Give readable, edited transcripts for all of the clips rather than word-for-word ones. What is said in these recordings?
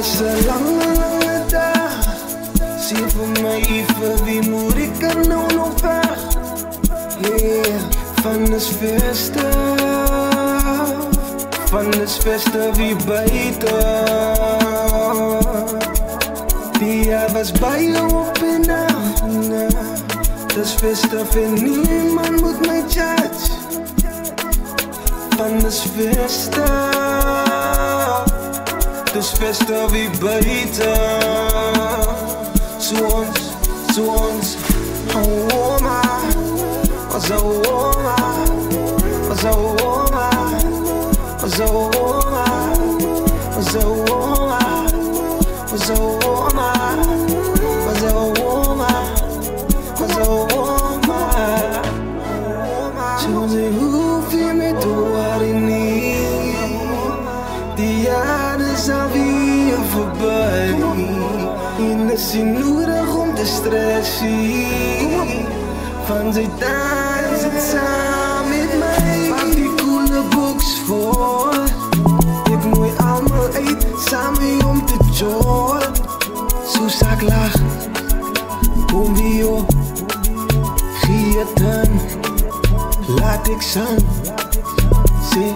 is 'n lange dag. Sien vir my vir wie moet ek nou nog weg? Yeah, van is feste. Van is feste wie buite. Die was by jou op en af. Dis feste vir niemand moet my judge. Van is feste. Dis feste wie buite. So ons, oma, was a oma, was a oma, was a oma, was a oma, was a oma, was a oma, was a oma. So ze hoef je me door niet. Die jaren zijn weer voorbij. En het is nodig om te stressen. Van zijn tijd zit samen met mij. Pak die coole box voor. Ik moet allemaal uit samen om te joden. Zo zak lach. Kom wie op. Gie het dan. Laat ik zang. Zie.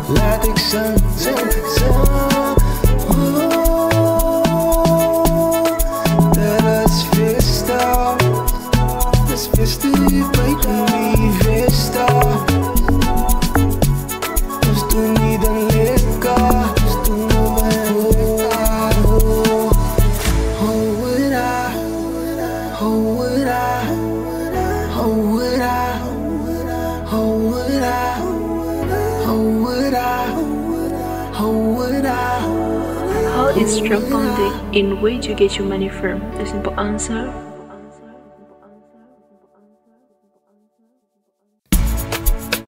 Laat ik zang. Dat is festa. Dat is festa, je weet niet festa. Dus doe niet dan lekker. Dus doe niet lekker. Hold it out. Hold it out. Hold it out. Hold it out. How is drug bonding and where do you get your money from? The simple answer